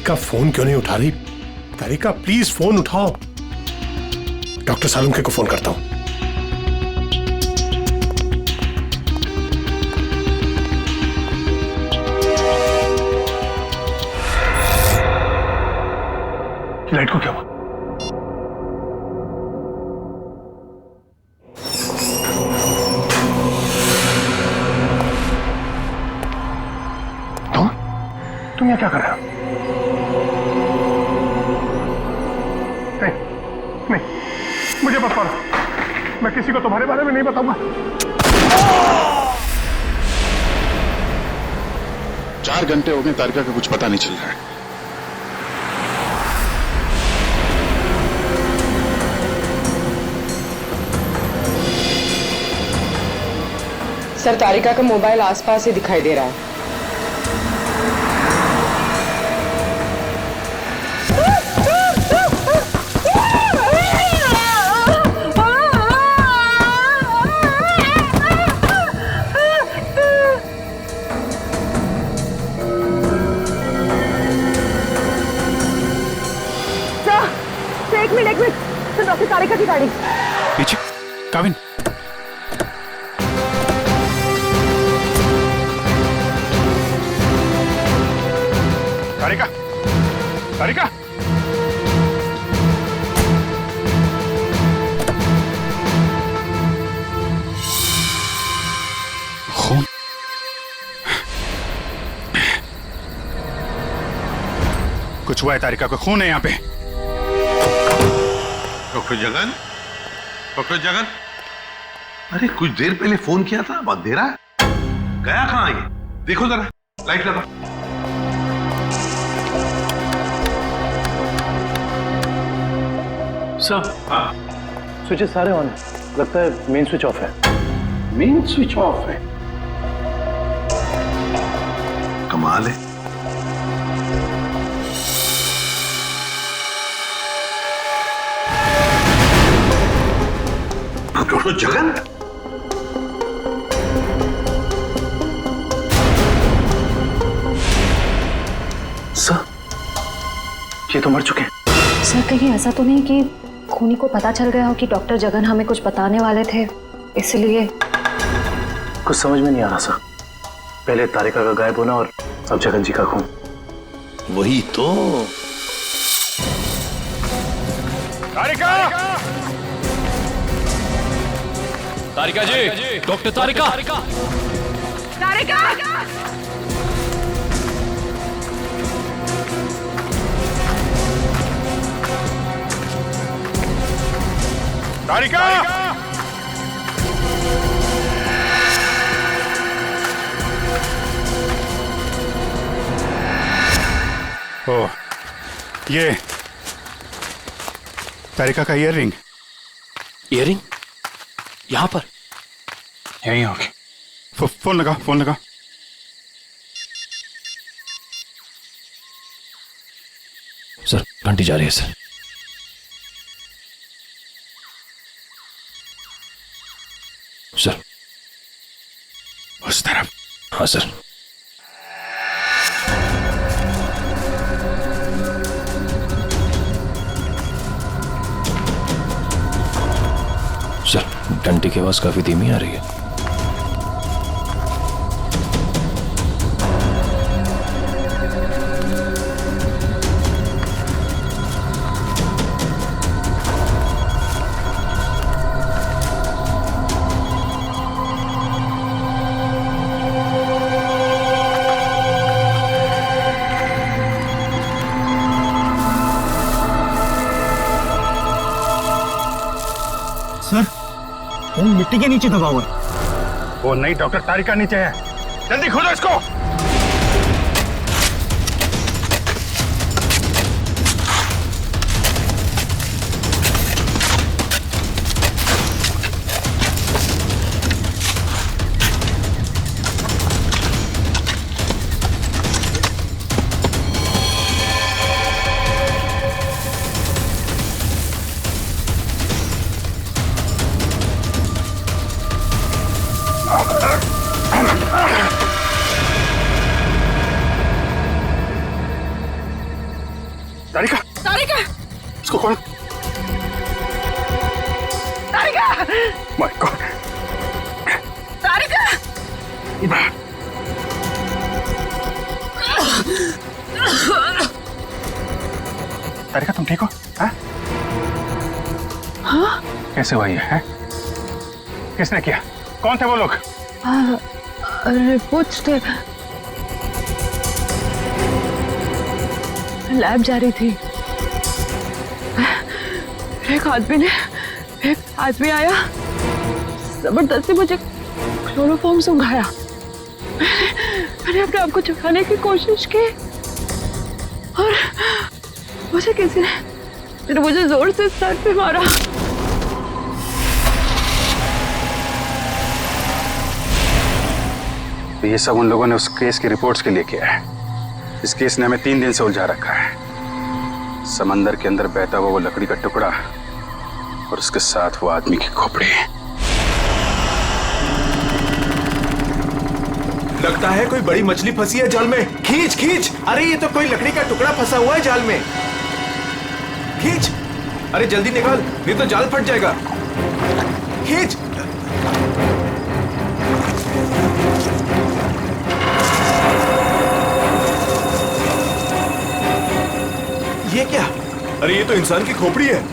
तारिका phone क्यों नहीं उठा रही? तारिका प्लीज फोन उठाओ। डॉक्टर सालुंखे को फोन करता हूं। लाइट को क्या हुआ? तुम यहाँ क्या कर रहे हो? नहीं, मुझे मत मारो। मैं किसी को तुम्हारे बारे में नहीं बताऊंगा। 4 घंटे हो गए, तारिका का कुछ पता नहीं चल रहा है। सर, तारिका का मोबाइल आसपास ही दिखाई दे रहा है। एक मिनट सर, डॉक्टर तारिका की गाड़ी पीछे। काविन, तारिका, तारिका, खून। कुछ हुआ है? तारिका को खून है यहाँ पे। डॉक्टर जगन, डॉक्टर जगन, अरे कुछ देर पहले फोन किया था, बहुत देर है। गया कहाँ ये? देखो जरा, लाइट लगा। सर, हाँ, स्विचेस सारे ऑन है। लगता है मेन स्विच ऑफ है। मेन स्विच ऑफ है? कमाल है। डॉक्टर जगन, सर, ये तो मर चुके हैं। सर, कहीं ऐसा तो नहीं कि खूनी को पता चल गया हो कि डॉक्टर जगन हमें कुछ बताने वाले थे, इसलिए? कुछ समझ में नहीं आ रहा सर। पहले तारिका का गायब होना और अब जगन जी का खून। वही तो। तारिका! तारिका जी, डॉक्टर तारिका! तारिका! तारिका! ओह, ये तारिका का ईयररिंग। ईयररिंग यहाँ पर? यहीं होगी। फोन लगा, फोन लगा। सर, घंटी जा रही है सर। सर, उस तरफ। हाँ सर। सर, घंटी की आवाज काफी धीमी आ रही है। फोन मिट्टी के नीचे दबा हुआ है। वो नहीं, डॉक्टर तारिका नीचे है। जल्दी खोलो इसको। इसको कौन? तारिका! My God! तारिका! तारिका, तुम ठीक हो? हाँ? हाँ? कैसे हुआ ये है? किसने किया? कौन थे वो लोग? रिपोर्ट्स थे, लैब जा रही थी। एक आदमी आया, जबरदस्ती मुझे क्लोरोफॉर्म सुंघाया। मैंने अपने आप को छुपाने की कोशिश की और मुझे किसी ने मुझे जोर से सर पे मारा। तो ये सब उन लोगों ने उस केस की रिपोर्ट्स के लिए किया है। इस केस ने हमें 3 दिन से उलझा रखा है। समंदर के अंदर बहता हुआ वो लकड़ी का टुकड़ा और उसके साथ वो आदमी की खोपड़ी। लगता है कोई बड़ी मछली फंसी है जाल में। खींच खींच! अरे ये तो कोई लकड़ी का टुकड़ा फंसा हुआ है जाल में। खींच! अरे जल्दी निकाल, नहीं तो जाल फट जाएगा। खींच! ये क्या? अरे ये तो इंसान की खोपड़ी है।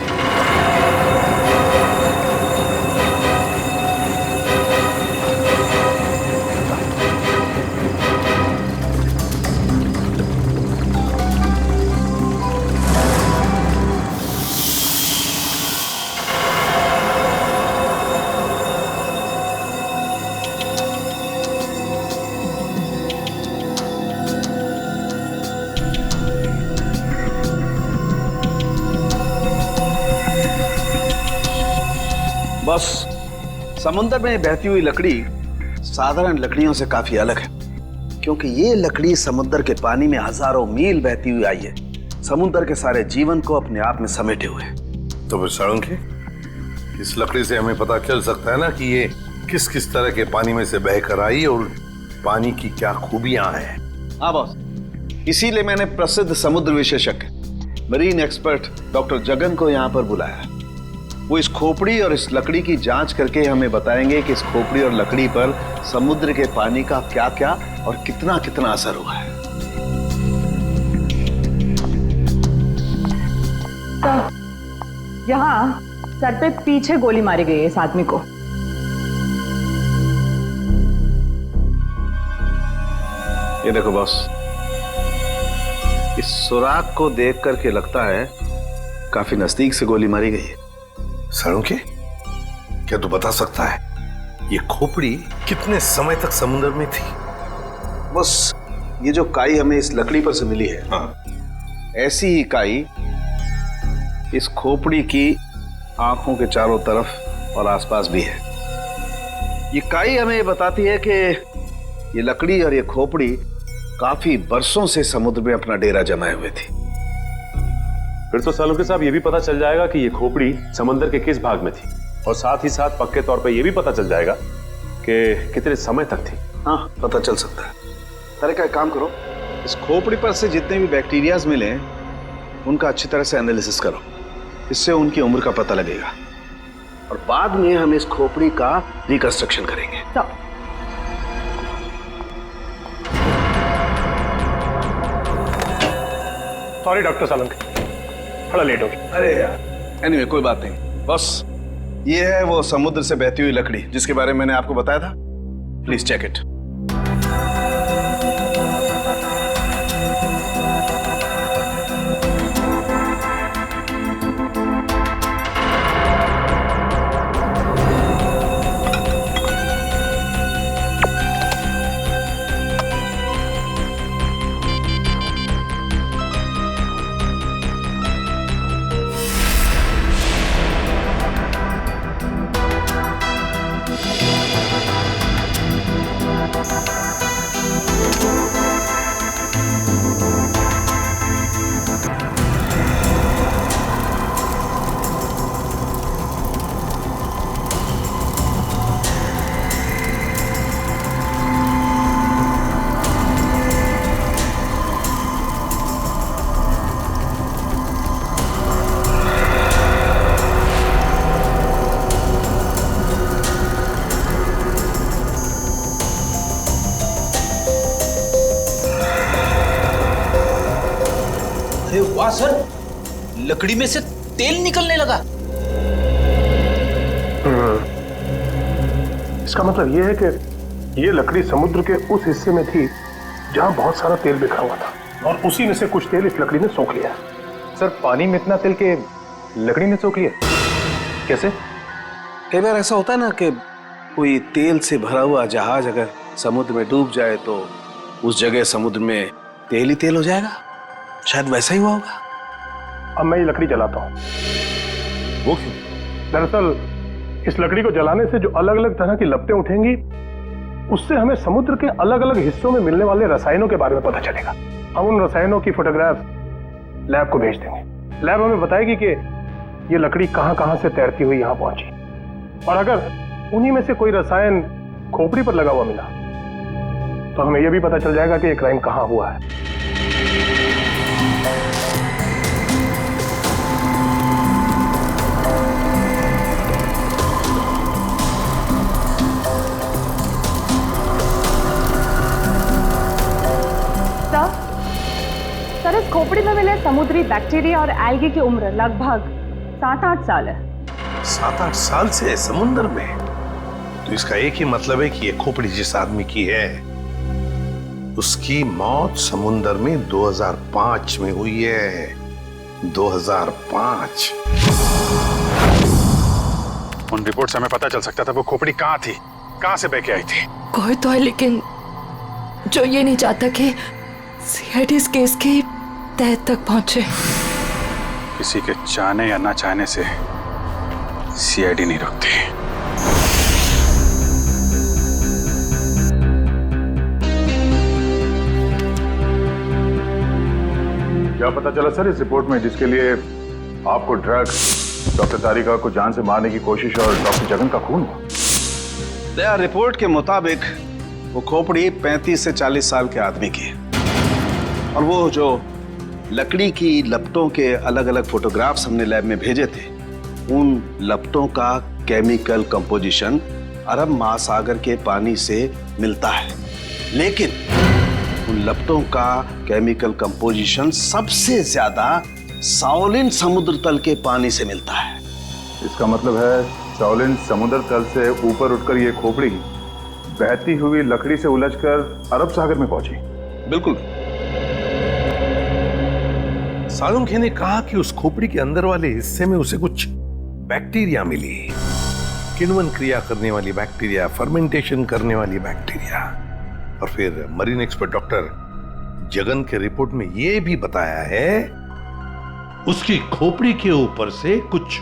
बस समुद्र में बहती हुई लकड़ी साधारण लकड़ियों से काफी अलग है, क्योंकि ये लकड़ी समुद्र के पानी में हजारों मील बहती हुई आई है, समुद्र के सारे जीवन को अपने आप में समेटे हुए। तो फिर साळुंखे, इस लकड़ी से हमें पता चल सकता है ना कि ये किस किस तरह के पानी में से बहकर आई और पानी की क्या खूबियां हैं। हाँ बॉस, इसीलिए मैंने प्रसिद्ध समुद्र विशेषज्ञ मरीन एक्सपर्ट डॉक्टर जगन को यहाँ पर बुलाया। वो इस खोपड़ी और इस लकड़ी की जांच करके हमें बताएंगे कि इस खोपड़ी और लकड़ी पर समुद्र के पानी का क्या क्या और कितना कितना असर हुआ है। तो यहाँ सर पे पीछे गोली मारी गई है इस आदमी को। ये देखो बॉस, इस सुराग को देख करके लगता है काफी नजदीक से गोली मारी गई है। साळुंखे, क्या तू बता सकता है ये खोपड़ी कितने समय तक समुद्र में थी? बस ये जो काई हमें इस लकड़ी पर से मिली है, हाँ, ऐसी ही काई इस खोपड़ी की आंखों के चारों तरफ और आसपास भी है। ये काई हमें ये बताती है कि ये लकड़ी और ये खोपड़ी काफी बरसों से समुद्र में अपना डेरा जमाए हुए थी। फिर तो साळुंखे साहब ये भी पता चल जाएगा कि ये खोपड़ी समंदर के किस भाग में थी, और साथ ही साथ पक्के तौर पे ये भी पता चल जाएगा कि कितने समय तक थी। हाँ, पता चल सकता है। तारिका, एक काम करो, इस खोपड़ी पर से जितने भी बैक्टीरियाज मिले उनका अच्छी तरह से एनालिसिस करो, इससे उनकी उम्र का पता लगेगा और बाद में हम इस खोपड़ी का रिकंस्ट्रक्शन करेंगे। सॉरी डॉक्टर साळुंखे, थोड़ा लेट हो गया। अरे यार, एनीवे कोई बात नहीं। बस ये है वो समुद्र से बहती हुई लकड़ी जिसके बारे में मैंने आपको बताया था। Please check it. वाह सर, लकड़ी में से तेल निकलने लगा। इसका मतलब ये है कि ये लकड़ी समुद्र के उस हिस्से में थी जहां बहुत सारा तेल बिखरा हुआ था, और उसी में से कुछ तेल इस लकड़ी ने सोख लिया। सर पानी में इतना तेल के लकड़ी ने सोख लिया, कैसे? कई बार ऐसा होता है ना कि कोई तेल से भरा हुआ जहाज अगर समुद्र में डूब जाए तो उस जगह समुद्र में तेल ही तेल हो जाएगा। शायद वैसा ही हुआ होगा। अब मैं ये लकड़ी जलाता हूँ। वो क्यों? दरअसल इस लकड़ी को जलाने से जो अलग अलग तरह की लपटें उठेंगी, उससे हमें समुद्र के अलग अलग हिस्सों में मिलने वाले रसायनों के बारे में पता चलेगा। हम उन रसायनों की फोटोग्राफ लैब को भेज देंगे। लैब हमें बताएगी कि ये लकड़ी कहां कहां से तैरती हुई यहां पहुंची, और अगर उन्हीं में से कोई रसायन खोपड़ी पर लगा हुआ मिला तो हमें यह भी पता चल जाएगा कि ये क्राइम कहां हुआ है। सर, इस खोपड़ी में मिले समुद्री बैक्टीरिया और एल्गी की उम्र लगभग 7-8 साल है। 7-8 साल से समुद्र में? तो इसका एक ही मतलब है कि ये खोपड़ी जिस आदमी की है उसकी मौत समुद्र में 2005 में हुई है। 2005। उन रिपोर्ट से हमें पता चल सकता था वो खोपड़ी कहाँ थी, कहाँ से बह के आई थी। कोई तो है लेकिन जो ये नहीं चाहता कि सीआईडी इस केस की तह तक पहुंचे। किसी के चाहने या ना चाहने से सीआईडी नहीं रुकती। क्या पता चला सर इस रिपोर्ट में, जिसके लिए आपको ड्रग, डॉक्टर तारिका को जान से मारने की कोशिश और डॉक्टर जगन का खून हुआ? रिपोर्ट के मुताबिक वो खोपड़ी 35 से 40 साल के आदमी की है, और वो जो लकड़ी की लपटों के अलग अलग फोटोग्राफ्स हमने लैब में भेजे थे, उन लपटों का केमिकल कंपोजिशन अरब महासागर के पानी से मिलता है, लेकिन उन लपटों का केमिकल कंपोजिशन सबसे ज्यादा साओलिन समुद्र तल के पानी से मिलता है। इसका मतलब है साओलिन समुद्र तल से ऊपर उठकर ये खोपड़ी बहती हुई लकड़ी से उलझकर अरब सागर में पहुंची। बिल्कुल। सालुंखे ने कहा कि उस खोपड़ी के अंदर वाले हिस्से में उसे कुछ बैक्टीरिया मिली, किण्वन क्रिया करने वाली बैक्टीरिया, फर्मेंटेशन करने वाली बैक्टीरिया। और फिर मरीन एक्सपर्ट डॉक्टर जगन के रिपोर्ट में यह भी बताया है उसकी खोपड़ी के ऊपर से कुछ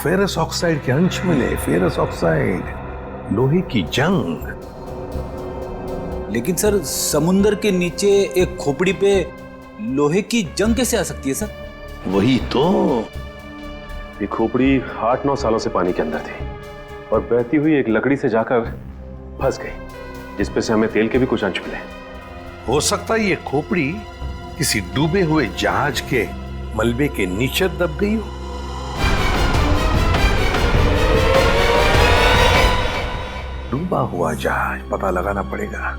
फेरस ऑक्साइड के अंश मिले। फेरस ऑक्साइड, लोहे की जंग। लेकिन सर, समुद्र के नीचे एक खोपड़ी पे लोहे की जंग कैसे आ सकती है सर? वही तो। ये खोपड़ी 8-9 सालों से पानी के अंदर थी और बहती हुई एक लकड़ी से जाकर फंस गई, जिसपे से हमें तेल के भी कुछ अंश मिले। हो सकता है ये खोपड़ी किसी डूबे हुए जहाज के मलबे के नीचे दब गई हो। डूबा हुआ जहाज, पता लगाना पड़ेगा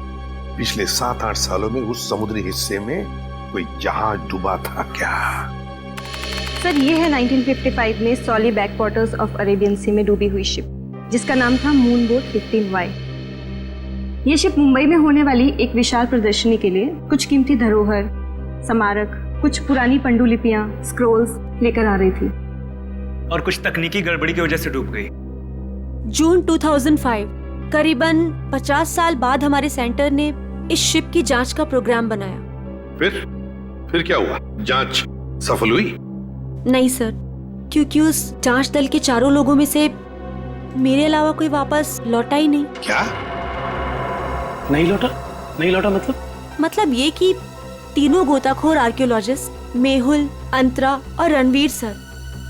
पिछले 7-8 सालों में उस समुद्री हिस्से में कोई जहाज डूबा था क्या? सर, ये है 1955 में सॉली बैकवाटर्स ऑफ अरेबियन सी में डूबी हुई शिप, जिसका नाम था मून बोट 15Y। ये शिप मुंबई में होने वाली एक विशाल प्रदर्शनी के लिए कुछ कीमती धरोहर, स्मारक, कुछ पुरानी पंडुलिपियां, स्क्रोल्स लेकर आ रही थी, और कुछ तकनीकी गड़बड़ी की वजह से डूब गई। जून 2005, करीबन 50 साल बाद हमारे सेंटर ने इस शिप की जांच का प्रोग्राम बनाया। फिर क्या हुआ? जांच सफल हुई? नहीं सर, क्योंकि उस जांच दल के चारों लोगों में से मेरे अलावा कोई वापस लौटा ही नहीं। क्या? नहीं लौटा? नहीं लौटा मतलब ये कि तीनों गोताखोर आर्कियोलॉजिस्ट, मेहुल, अंतरा और रणवीर सर,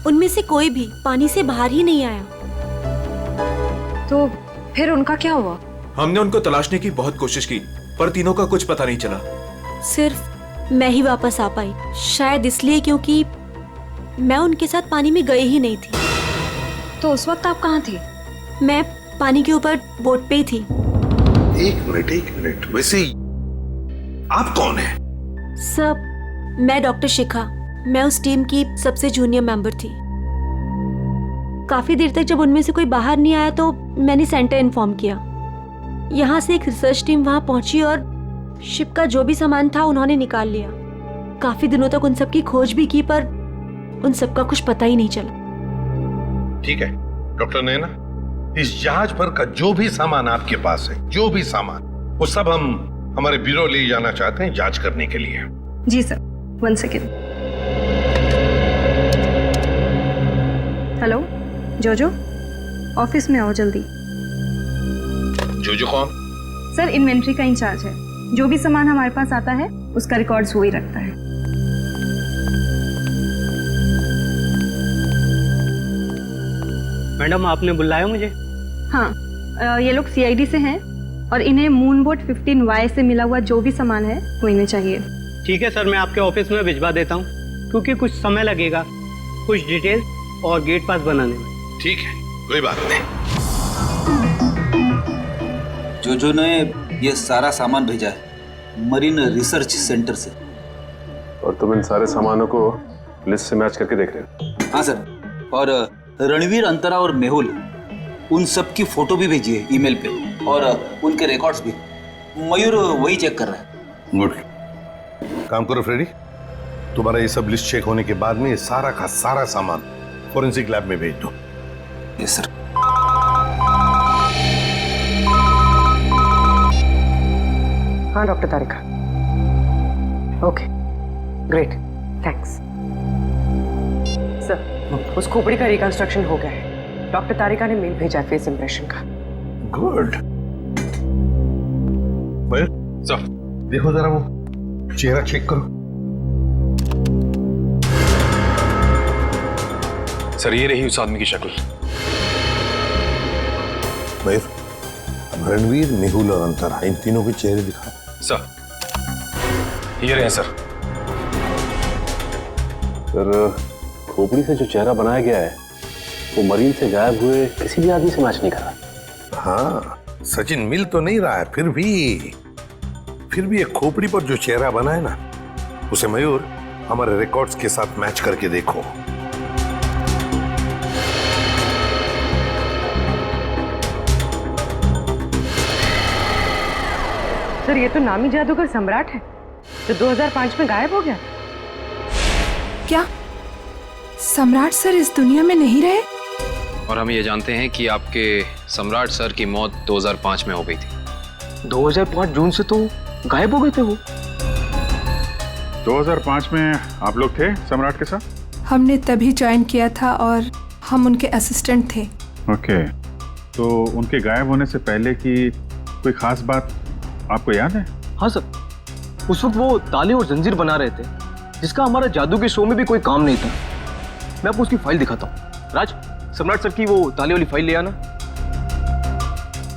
उनमें से कोई भी पानी से बाहर ही नहीं आया। तो फिर उनका क्या हुआ? हमने उनको तलाशने की बहुत कोशिश की, पर तीनों का कुछ पता नहीं चला। सिर्फ मैं ही वापस आ पाई, शायद इसलिए क्योंकि मैं उनके साथ पानी में गई ही नहीं थी। तो उस वक्त आप कहाँ थे? मैं पानी के ऊपर बोट पे ही थी। एक मिनट, वैसे आप कौन है? सब, मैं डॉक्टर शिखा, मैं उस टीम की सबसे जूनियर मेंबर थी। काफी देर तक जब उनमें से कोई बाहर नहीं आया तो मैंने सेंटर इन्फॉर्म किया। यहाँ से एक रिसर्च टीम वहां पहुंची और शिप का जो भी सामान था उन्होंने निकाल लिया। काफी दिनों तक उन सब की खोज भी की पर उन सब का कुछ पता ही नहीं चला। ठीक है डॉक्टर नैना, इस जहाज पर का जो भी सामान आपके पास है, जो भी सामान, वो सब हम हमारे ब्यूरो ले जाना चाहते हैं जांच करने के लिए। जी सर, 1 सेकेंड। हेलो जोजो, ऑफिस में आओ जल्दी। जोजो कौन? सर इन्वेंट्री का इंचार्ज है। जो भी सामान हमारे पास आता है उसका रिकॉर्ड्स वो ही रखता है। मैडम आपने बुलाया मुझे? हाँ, ये लोग सीआईडी से हैं और इन्हें मून बोट 15Y से मिला हुआ जो भी सामान है वो इन्हें चाहिए। ठीक है सर, मैं आपके ऑफिस में भिजवा देता हूँ, क्योंकि कुछ समय लगेगा कुछ डिटेल और गेट पास बनाने में। ठीक है, कोई बात नहीं। जो ने ये सारा सामान भेजा है मरीन रिसर्च सेंटर से। और तुम इन सारे सामानों को लिस्ट से मैच करके देख रहे हो? हाँ सर, और रणवीर, अंतरा और मेहुल, उन सब की फोटो भी भेजी है ईमेल पे, और उनके रिकॉर्ड्स भी। मयूर वही चेक कर रहा है। गुड, काम करो फ्रेडी, तुम्हारा ये सब लिस्ट चेक होने के बाद में ये सारा का सारा सामान फोरेंसिक लैब में भेज दो। Yes sir. हाँ डॉक्टर तारिका, ओके ग्रेट, थैंक्स सर। उस खोपड़ी का रिकंस्ट्रक्शन हो गया है। डॉक्टर तारिका ने मेल भेजा है फेस इंप्रेशन का। गुड। सर देखो जरा वो चेहरा चेक करो। सर ये रही उस आदमी की शक्ल। मयूर, अब रणवीर, मेहुल और अंतरा, इन तीनों के चेहरे दिखा। सर ये रहे सर। सर खोपड़ी से जो चेहरा बनाया गया है वो मरीन से गायब हुए किसी भी आदमी से मैच नहीं कर रहा। हाँ सचिन, मिल तो नहीं रहा है, फिर भी एक खोपड़ी पर जो चेहरा बना है ना, उसे मयूर हमारे रिकॉर्ड्स के साथ मैच करके देखो। सर ये तो नामी जादूगर सम्राट है जो 2005 में गायब हो गया। क्या सम्राट सर इस दुनिया में नहीं रहे? और हम ये जानते हैं कि आपके सम्राट सर की मौत 2005 में हो गई थी। 2005 जून से तो गायब हो गए थे वो। 2005 में आप लोग थे सम्राट के साथ? हमने तभी ज्वाइन किया था और हम उनके असिस्टेंट थे। ओके, तो उनके गायब होने से पहले की कोई खास बात आपको याद है? हाँ सर, उस वक्त वो ताले और जंजीर बना रहे थे, जिसका हमारा जादू के शो में भी कोई काम नहीं था। मैं आपको उसकी फाइल दिखाता हूँ। राज, सम्राट सर की वो ताले वाली फाइल ले आना।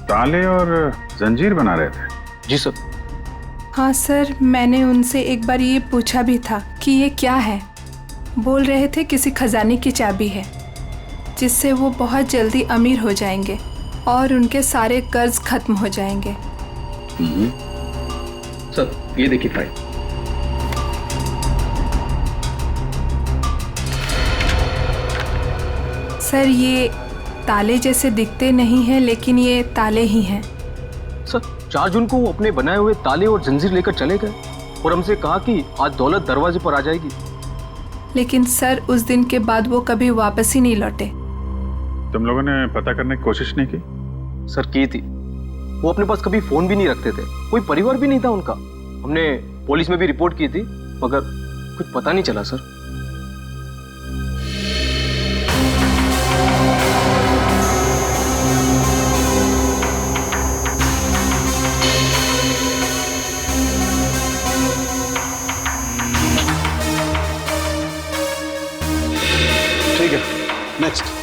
ताले और जंजीर बना रहे थे? जी सर। हाँ सर, मैंने उनसे एक बार ये पूछा भी था कि ये क्या है। बोल रहे थे किसी खजाने की चाबी है जिससे वो बहुत जल्दी अमीर हो जाएंगे और उनके सारे कर्ज खत्म हो जाएंगे। सर ये देखिए फाइल। सर ये ताले जैसे दिखते नहीं हैं, लेकिन ये ताले ही हैं। सर 4 जून को वो अपने बनाए हुए ताले और जंजीर लेकर चले गए और हमसे कहा कि आज दौलत दरवाजे पर आ जाएगी। लेकिन सर उस दिन के बाद वो कभी वापस ही नहीं लौटे। तुम लोगों ने पता करने की कोशिश नहीं की? सर की थी। वो अपने पास कभी फोन भी नहीं रखते थे, कोई परिवार भी नहीं था उनका। हमने पुलिस में भी रिपोर्ट की थी मगर कुछ पता नहीं चला सर। ठीक है, नेक्स्ट।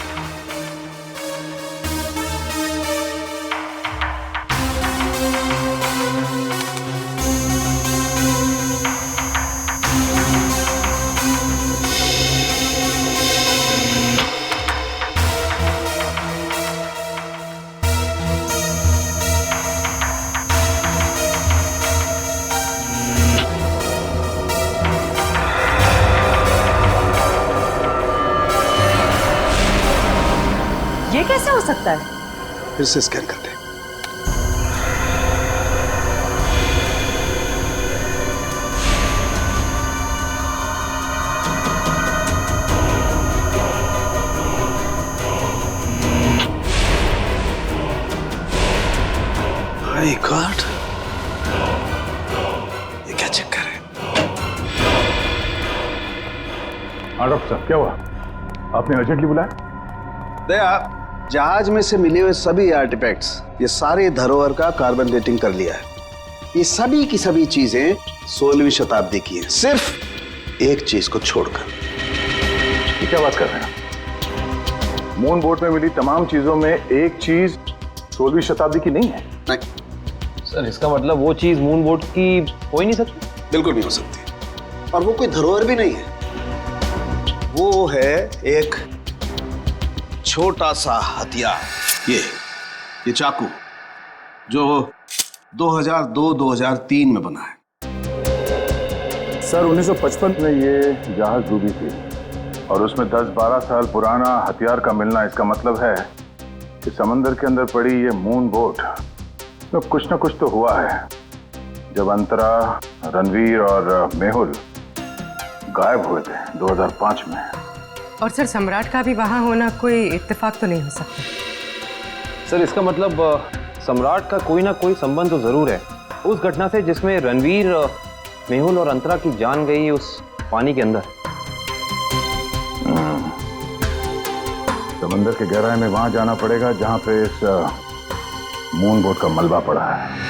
ये कैसे हो सकता है? फिर से स्कैन करते हैं। माय गॉड, ये क्या चक्कर है? हाँ डॉक्टर साहब, क्या हुआ? आपने अर्जेंटली बुलाया? दया, जहाज में से मिले हुए सभी आर्टिफैक्ट्स, ये सारे धरोहर का कार्बन डेटिंग कर लिया है। ये सभी की सभी चीजें 16वीं शताब्दी की हैं, सिर्फ एक चीज को छोड़कर। ये क्या बात कर रहे हैं? मून बोट में मिली तमाम चीजों में एक चीज 16वीं शताब्दी की नहीं है? नहीं सर, इसका मतलब वो चीज मून बोट की हो ही नहीं सकती? बिल्कुल नहीं हो सकती, और वो कोई धरोहर भी नहीं है। वो है एक छोटा सा हथियार, ये चाकू, जो 2002-2003 में बना है। सर 1955 में ये जहाज डूबी थी और उसमें 10-12 साल पुराना हथियार का मिलना, इसका मतलब है कि समंदर के अंदर पड़ी ये मून बोट में कुछ ना कुछ तो हुआ है। जब अंतरा, रणवीर और मेहुल गायब हुए थे 2005 में। और सर सम्राट का भी वहां होना कोई इत्तेफाक तो नहीं हो सकता? सर इसका मतलब सम्राट का कोई ना कोई संबंध तो जरूर है उस घटना से जिसमें रणवीर, मेहुल और अंतरा की जान गई उस पानी के अंदर। समंदर के गहराई में वहां जाना पड़ेगा जहां पे इस मून बोट का मलबा पड़ा है।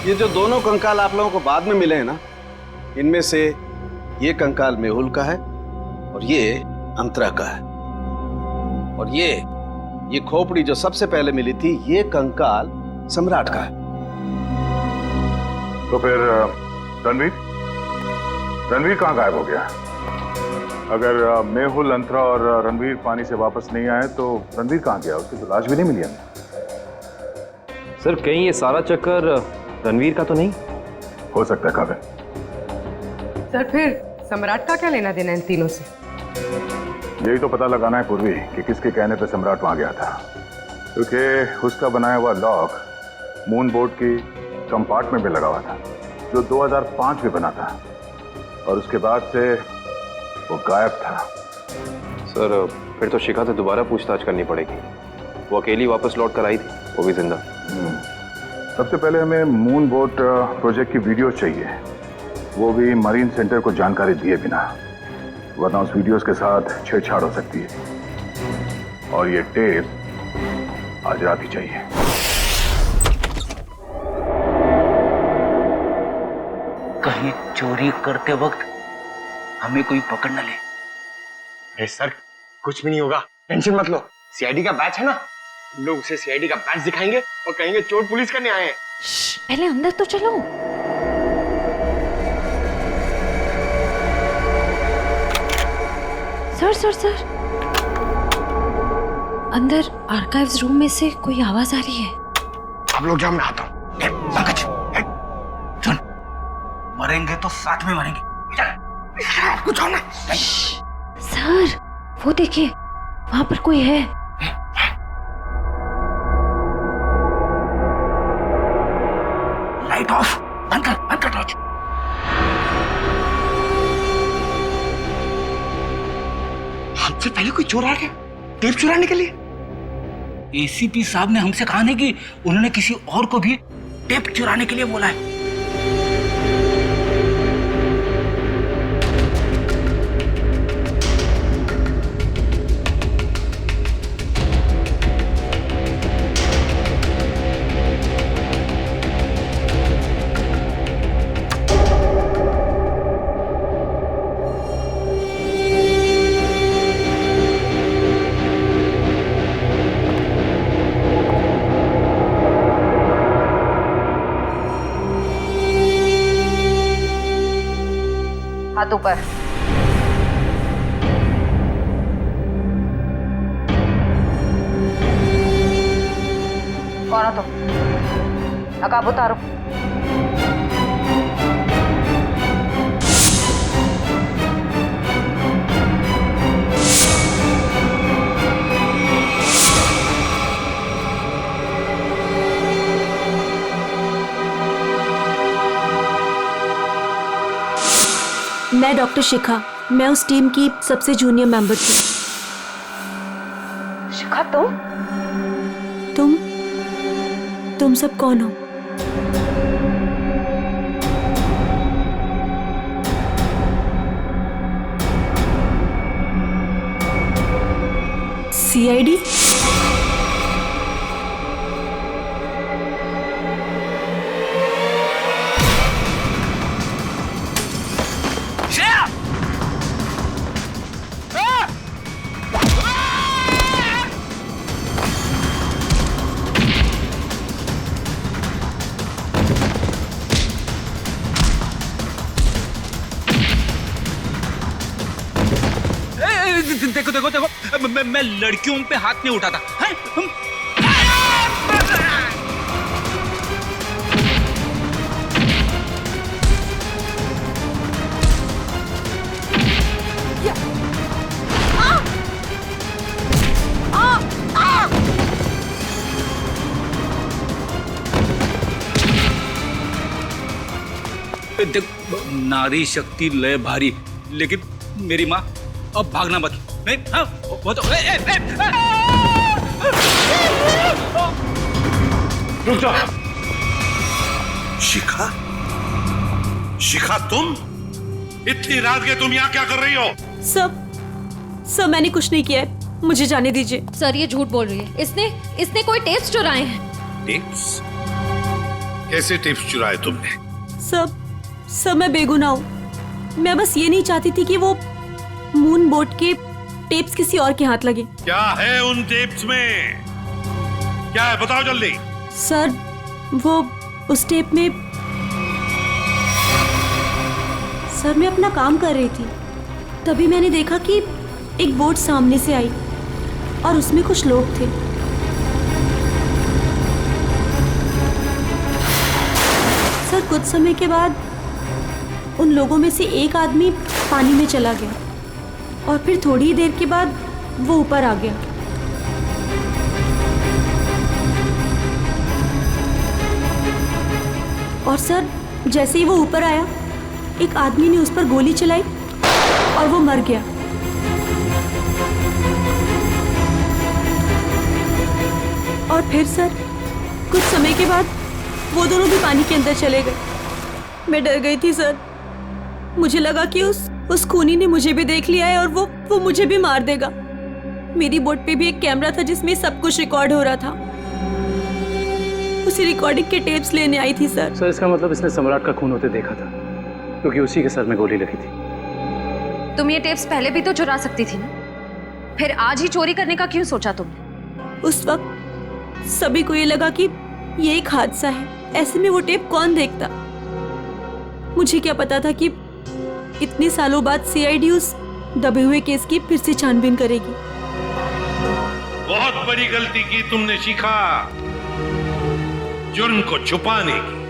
ये जो दोनों कंकाल आप लोगों को बाद में मिले हैं ना, इनमें से ये कंकाल मेहुल का है और ये अंतरा का है। और ये खोपड़ी जो सबसे पहले मिली थी, ये कंकाल सम्राट का है। तो फिर रणवीर कहाँ गायब हो गया? अगर मेहुल, अंतरा और रणवीर पानी से वापस नहीं आए तो रणवीर कहाँ गया? उसकी तो लाश भी नहीं मिली हमें। सर कहीं ये सारा चक्कर रणवीर का तो नहीं हो सकता है काबिल। सर फिर सम्राट का क्या लेना देना इन तीनों से? यही तो पता लगाना है पूर्वी कि किसके कहने पे सम्राट वहां गया था, क्योंकि उसका बनाया हुआ लॉक मून बोर्ड की कंपार्टमेंट में लगा हुआ था, जो 2005 में बना था, और उसके बाद से वो गायब था। सर फिर तो शिखा से दोबारा पूछताछ करनी पड़ेगी। वो अकेली वापस लौट कर आई थी, वो भी जिंदा। सबसे पहले हमें मून बोट प्रोजेक्ट की वीडियो चाहिए, वो भी मरीन सेंटर को जानकारी दिए बिना, वरना उस वीडियोस के साथ छेड़छाड़ हो सकती है। और ये टेप आज रात ही चाहिए। कहीं चोरी करते वक्त हमें कोई पकड़ न ले। अरे सर कुछ भी नहीं होगा, टेंशन मत लो। सीआईडी का बैच है ना, लोग उसे सीआईडी का बैच दिखाएंगे और कहेंगे चोर पुलिस करने आए हैं। पहले अंदर तो चलो। सर अंदर आर्काइव्स रूम में से कोई आवाज आ रही है। आप लोग जाओ, मैं आता हूँ। सुन, मरेंगे तो साथ में मरेंगे। आपको जाओ ना। सर वो देखिए, वहां पर कोई है। लाइट ऑफ, बंद कर टॉर्च। हमसे पहले कोई चोर आ गया टेप चुराने के लिए। एसीपी साहब ने हमसे कहा नहीं कि उन्होंने किसी और को भी टेप चुराने के लिए बोला है। हाथ ऊपर। कौन हो तुम? नकाब उतारो। मैं डॉक्टर शिखा, मैं उस टीम की सबसे जूनियर मेंबर थी। शिखा तुम सब कौन हो? सीआईडी? देखो मैं लड़कियों पे हाथ नहीं उठाता है? देख, नारी शक्ति लय भारी, लेकिन मेरी माँ अब भागना मत। नहीं, हाँ, वो तो रुक जाओ। शिखा तुम इतनी रात के तुम यहाँ क्या कर रही हो? सब मैंने कुछ नहीं किया है, मुझे जाने दीजिए। सर ये झूठ बोल रही है, इसने कोई टेप्स चुराए हैं। टेप्स? कैसे टिप्स चुराए तुमने? सब मैं बेगुनाह हूँ। मैं बस ये नहीं चाहती थी कि वो मून बोट के टेप्स किसी और के हाथ लगे। क्या है उन टेप्स में? क्या है बताओ जल्दी। सर वो उस टेप में सर मैं अपना काम कर रही थी, तभी मैंने देखा कि एक बोट सामने से आई और उसमें कुछ लोग थे। सर कुछ समय के बाद उन लोगों में से एक आदमी पानी में चला गया और फिर थोड़ी ही देर के बाद वो ऊपर आ गया। और सर जैसे ही वो ऊपर आया, एक आदमी ने उस पर गोली चलाई और वो मर गया। और फिर सर कुछ समय के बाद वो दोनों भी पानी के अंदर चले गए। मैं डर गई थी सर, मुझे लगा कि उस खूनी ने मुझे भी देख लिया है और वो मुझे भी मार देगा। मेरी बोट पे भी एक कैमरा था जिसमें सब कुछ रिकॉर्ड हो रहा था। उसी रिकॉर्डिंग के टेप्स लेने आई थी सर। सर इसका मतलब इसने सम्राट का खून होते देखा था, क्योंकि उसी के सर में गोली लगी थी। तुम ये टेप्स पहले भी तो चुरा सकती थी ना, फिर आज ही चोरी करने का क्यों सोचा तुमने? उस वक्त सभी को ये लगा कि ये एक हादसा है, ऐसे में वो टेप कौन देखता। मुझे क्या पता था कि इतने सालों बाद सीआईडी उस दबे हुए केस की फिर से छानबीन करेगी। बहुत बड़ी गलती की तुमने शिखा, जुर्म को छुपाने की।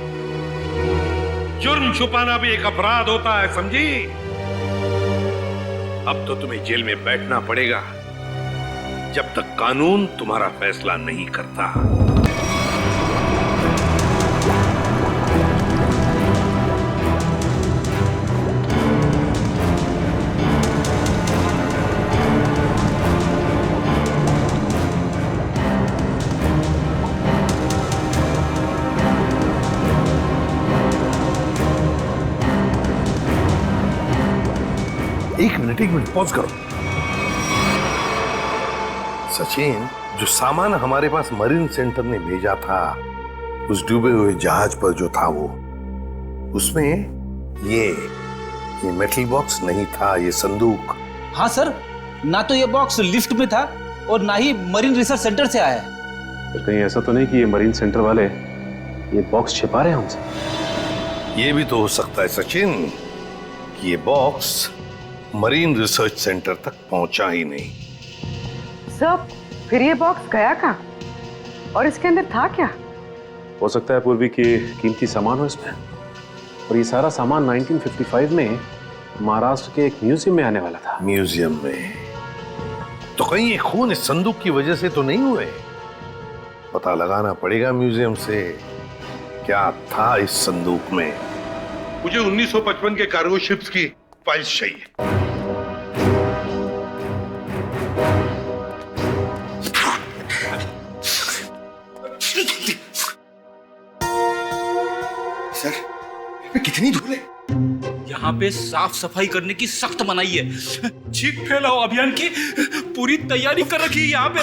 जुर्म छुपाना भी एक अपराध होता है, समझी? अब तो तुम्हें जेल में बैठना पड़ेगा जब तक कानून तुम्हारा फैसला नहीं करता। एक मिनट पॉज करो। सचिन, जो सामान हमारे पास मरीन सेंटर ने भेजा था उस डूबे हुए जहाज पर जो था वो, उसमें ये मेटल बॉक्स नहीं था, ये संदूक। हाँ सर, ना तो ये बॉक्स लिफ्ट में था और ना ही मरीन रिसर्च सेंटर से आया है। फिर कहीं ऐसा तो नहीं कि ये मरीन सेंटर वाले ये बॉक्स छिपा रहे हैं हमसे? ये भी तो हो सकता है सचिन कि ये बॉक्स मरीन रिसर्च सेंटर तक पहुंचा ही नहीं। सब फिर ये बॉक्स गया कहाँ और इसके अंदर था क्या? हो सकता है पूर्वी की कीमती सामान हो इसमें, और ये सारा सामान 1955 में महाराष्ट्र के एक म्यूजियम में आने वाला था। म्यूजियम में? तो कहीं ये खून इस संदूक की वजह से तो नहीं हुए? पता लगाना पड़ेगा म्यूजियम से क्या था इस संदूक में। मुझे 1955 के कार्गो शिप्स की फाइल्स चाहिए। सर कितनी धूल है? यहाँ पे साफ सफाई करने की सख्त मनाही है। चीख फैलाओ अभियान की पूरी तैयारी कर रखी है यहाँ पे।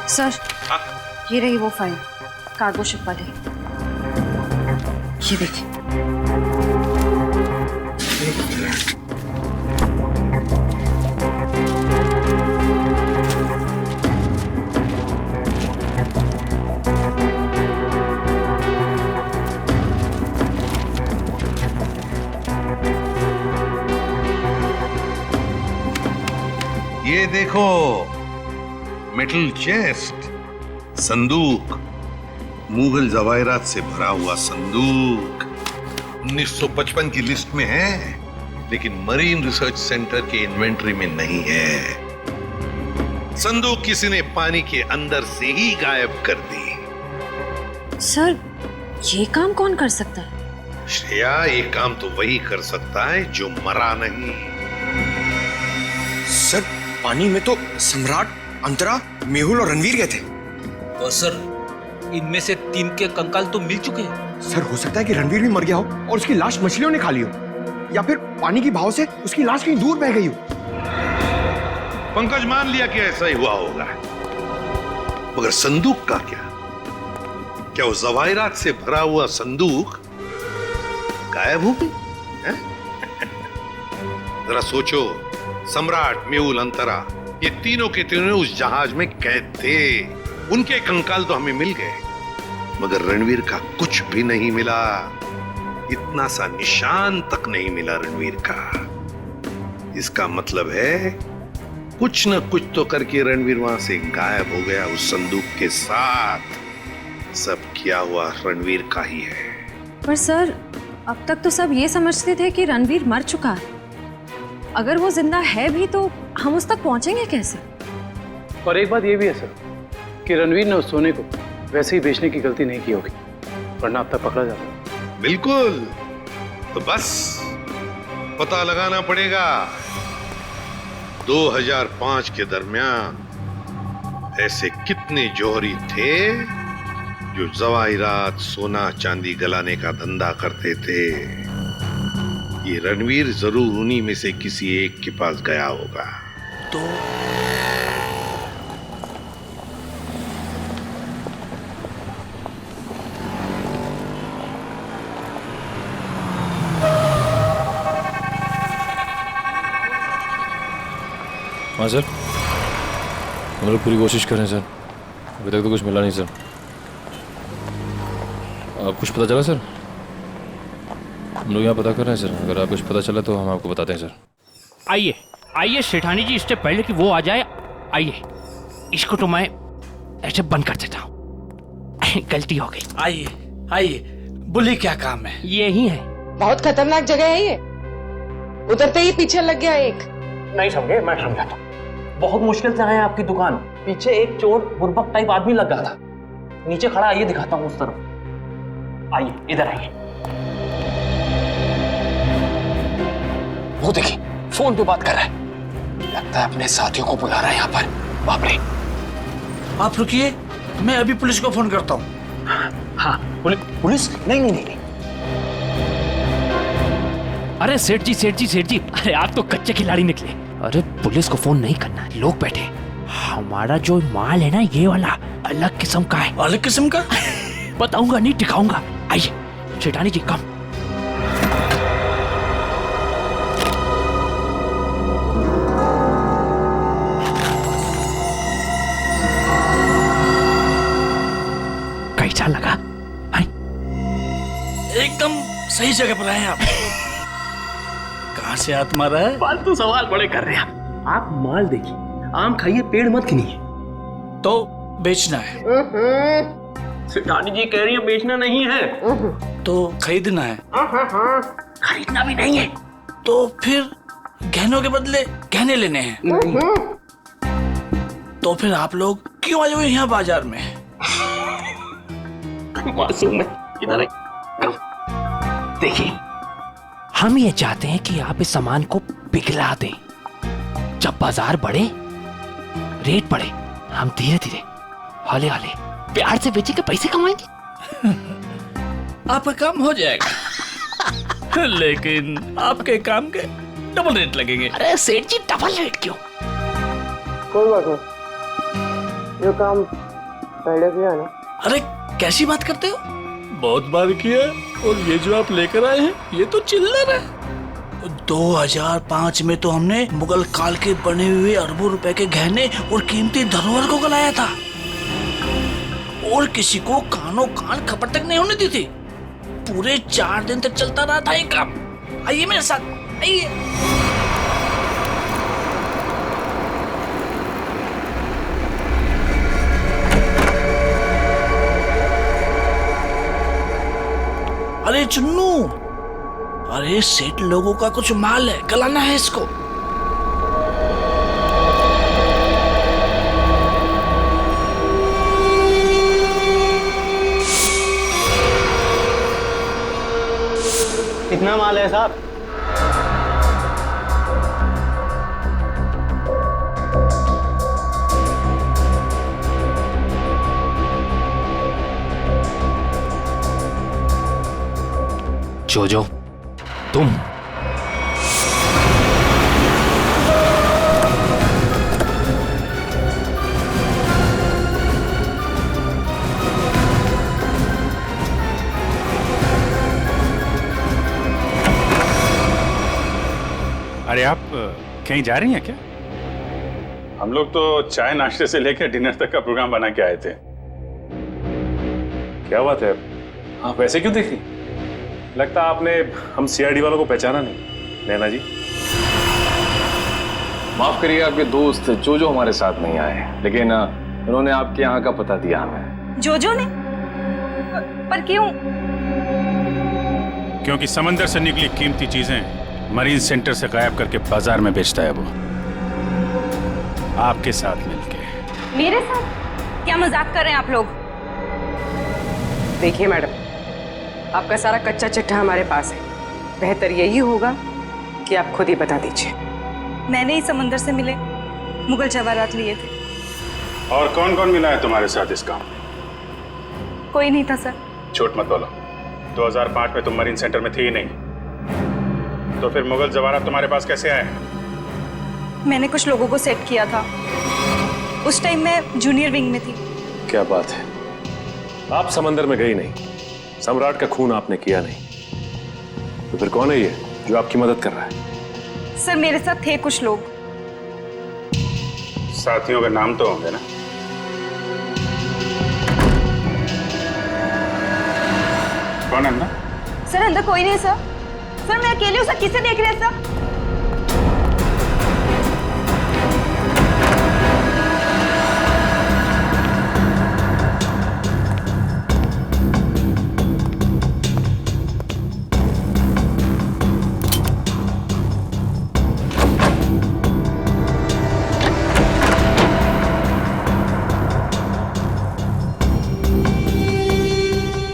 सर ये रही वो फाइल, कार्गो शिप वाली। ये देखिए। ये देखो, मेटल चेस्ट, संदूक, मुगल जवाहरात से भरा हुआ संदूक 1955 की लिस्ट में है, लेकिन मरीन रिसर्च सेंटर के इन्वेंटरी में नहीं है। संदूक किसी ने पानी के अंदर से ही गायब कर दी। सर ये काम कौन कर सकता है? श्रेया, ये काम तो वही कर सकता है जो मरा नहीं। सर पानी में तो सम्राट, अंतरा, मेहुल और रणवीर गए थे। और सर इनमें से 3 के कंकाल तो मिल चुके हैं। सर हो सकता है कि रणवीर भी मर गया हो और उसकी लाश मछलियों ने खा ली हो, या फिर पानी की बहाव से उसकी लाश कहीं दूर बह गई हो। पंकज मान लिया कि ऐसा ही हुआ होगा, मगर संदूक का क्या? क्या वो जवाहिरात से भरा हुआ संदूक गायब हो गई? जरा सोचो, सम्राट, मेहुल, अंतरा, ये तीनों के तीनों उस जहाज में कैद थे। उनके कंकाल तो हमें मिल गए, मगर रणवीर का कुछ भी नहीं मिला। इतना सा निशान तक नहीं मिला रणवीर का। इसका मतलब है कुछ न कुछ तो करके रणवीर वहां से गायब हो गया उस संदूक के साथ। सब किया हुआ रणवीर का ही है। पर सर, अब तक तो सब ये समझते थे कि रणवीर मर चुका है। अगर वो जिंदा है भी तो हम उस तक पहुंचेंगे कैसे? और एक बात ये भी है सर कि रणवीर ने उस सोने को वैसे ही बेचने की गलती नहीं की होगी, वरना अब तक पकड़ा जाता। बिल्कुल, तो बस पता लगाना पड़ेगा 2005 के दरमियान ऐसे कितने जौहरी थे जो जवाहिरात, सोना चांदी गलाने का धंधा करते थे। ये रणवीर जरूर उन्हीं में से किसी एक के पास गया होगा। तो हाँ सर, हम लोग पूरी कोशिश कर रहे हैं सर, अभी तक तो कुछ मिला नहीं सर। आप कुछ पता चला सर? हम लोग यहाँ पता कर रहे हैं सर, अगर आप कुछ पता चला तो हम आपको बताते हैं सर। आइए आइए सेठानी जी, इससे पहले कि वो आ जाए, आइए इसको तो मैं ऐसे बंद कर देता हूँ। गलती हो गई। आइए आइए, बोलिए क्या काम है? ये ही है। बहुत खतरनाक जगह है ये, उतरते ही पीछे लग गया एक। नहीं समझे, मैं समझाता। बहुत मुश्किल से आए आपकी दुकान, पीछे एक चोर बुर्बक टाइप आदमी लगा था, नीचे खड़ा। आइए दिखाता हूँ उस तरफ, आइए इधर आइए। वो देखिए फोन पे बात कर रहा है, लगता है अपने साथियों को बुला रहा है यहाँ पर। बाप रे! आप रुकिए, मैं अभी पुलिस को फोन करता हूँ। हाँ, पुलिस? नहीं। अरे सेठ जी, अरे आप तो कच्चे खिलाड़ी निकले। अरे पुलिस को फोन नहीं करना, लोग बैठे। हमारा जो माल है ना, ये वाला अलग किस्म का है। अलग किस्म का? बताऊंगा नहीं, दिखाऊंगा। आइए सेठानी जी, कम। कैसा लगा? एकदम सही जगह पर आए आप। कहाँ से हाथ मारा है? फालतू सवाल बड़े कर रहे हैं आप। माल देखिए, आम खाइए, पेड़ मत गिनिए। तो बेचना है? सेठानी जी कह रही है बेचना नहीं है, तो खरीदना है? खरीदना भी नहीं है। तो फिर गहनों के बदले गहने लेने हैं? तो फिर आप लोग क्यों आए हुए यहाँ बाजार में? मासूम है, इधर देखिए, हम ये चाहते हैं कि आप इस सामान को पिघला दें। जब बाजार बढ़े, रेट बढ़े, हम धीरे धीरे, हौले हौले, प्यार से बेचेंगे, पैसे कमाएंगे। आपका काम हो जाएगा। लेकिन आपके काम के डबल रेट लगेंगे। अरे सेठ जी, डबल रेट क्यों? कोई बात नहीं, जो काम पहले किया ना। अरे कैसी बात करते हो? बहुत बार किया, और ये जो आप लेकर आए हैं, ये तो चिल्लर है। 2005 में तो हमने मुगल काल के बने हुए अरबों रुपए के गहने और कीमती धरोहर को गलाया था, और किसी को कानों कान खबर तक नहीं होने दी थी। पूरे 4 दिन तक चलता रहा था ये काम। आइए मेरे साथ, आइए। अरे चुन्नू, अरे सेठ लोगों का कुछ माल है, गलाना है इसको। कितना माल है साहब? जोजो, तुम अरे आप कहीं जा रही हैं क्या? हम लोग तो चाय नाश्ते से लेकर डिनर तक का प्रोग्राम बना के आए थे। क्या बात है, आप वैसे क्यों देख रही? लगता आपने हम सीआईडी वालों को पहचाना नहीं। नैना जी, माफ करिए, आपके दोस्त जोजो हमारे साथ नहीं आए, लेकिन उन्होंने आपके यहाँ का पता दिया हमें। जोजो ने? पर क्यों? क्योंकि समंदर से निकली कीमती चीजें मरीन सेंटर से गायब करके बाजार में बेचता है वो, आपके साथ मिलके। मेरे साथ? क्या मजाक कर रहे हैं आप लोग? देखिए मैडम, आपका सारा कच्चा चिट्ठा हमारे पास है। बेहतर यही होगा कि आप खुद ही बता दीजिए। मैंने ही समंदर से मिले मुगल जवाहरात लिए थे। और कौन कौन मिला है तुम्हारे साथ इस काम में? कोई नहीं था सर। झूठ मत बोलो। 2005 में तुम मरीन सेंटर में थी ही नहीं, तो फिर मुगल जवाहरात तुम्हारे पास कैसे आए? मैंने कुछ लोगों को सेट किया था। उस टाइम मैं जूनियर विंग में थी। क्या बात है, आप समंदर में गई नहीं, सम्राट का खून आपने किया नहीं, तो फिर कौन है ये जो आपकी मदद कर रहा है? सर मेरे साथ थे कुछ लोग। साथियों के नाम तो होंगे ना? कौन अंदर? सर अंदर कोई नहीं सर। सर मैं अकेली हूँ सर, किसे देख रहे हैं सर?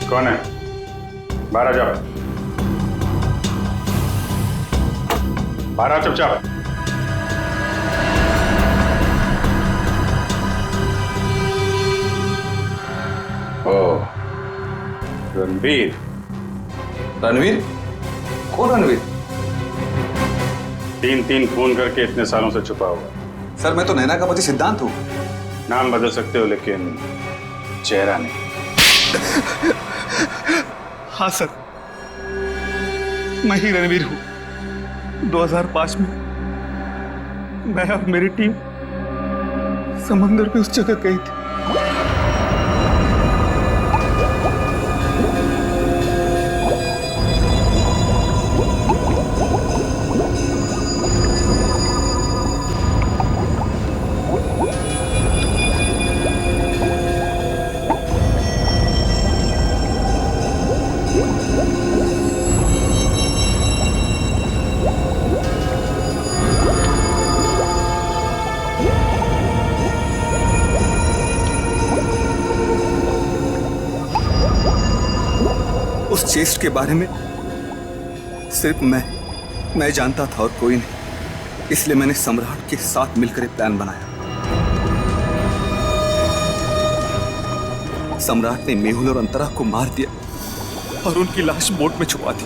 कौन है? बाहर आ जाओ। बाहर आओ चुपचाप। ओ, रणवीर। रणवीर? कौन रणवीर? 3 फोन करके इतने सालों से छुपा हुआ। सर मैं तो नैना का पति सिद्धांत हूँ। नाम बदल सकते हो लेकिन चेहरा नहीं। हाँ सर, मैं ही रणवीर हूँ। 2005 में मैं और मेरी टीम समंदर पे उस जगह गई थी। उस चेस्ट के बारे में सिर्फ मैं जानता था और कोई नहीं, इसलिए मैंने सम्राट के साथ मिलकर एक प्लान बनाया। सम्राट ने मेहुल और अंतरा को मार दिया और उनकी लाश बोट में छुपा दी।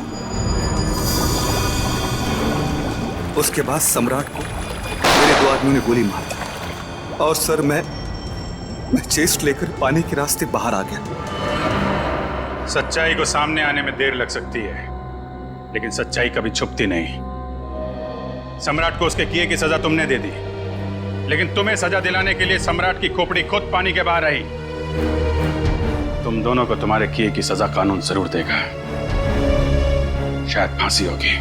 उसके बाद सम्राट को मेरे 2 आदमियों ने गोली मार दी और सर मैं चेस्ट लेकर पानी के रास्ते बाहर आ गया। सच्चाई को सामने आने में देर लग सकती है, लेकिन सच्चाई कभी छुपती नहीं। सम्राट को उसके किए की सजा तुमने दे दी, लेकिन तुम्हें सजा दिलाने के लिए सम्राट की खोपड़ी खुद पानी के बाहर आई। तुम दोनों को तुम्हारे किए की सजा कानून जरूर देगा, शायद फांसी होगी।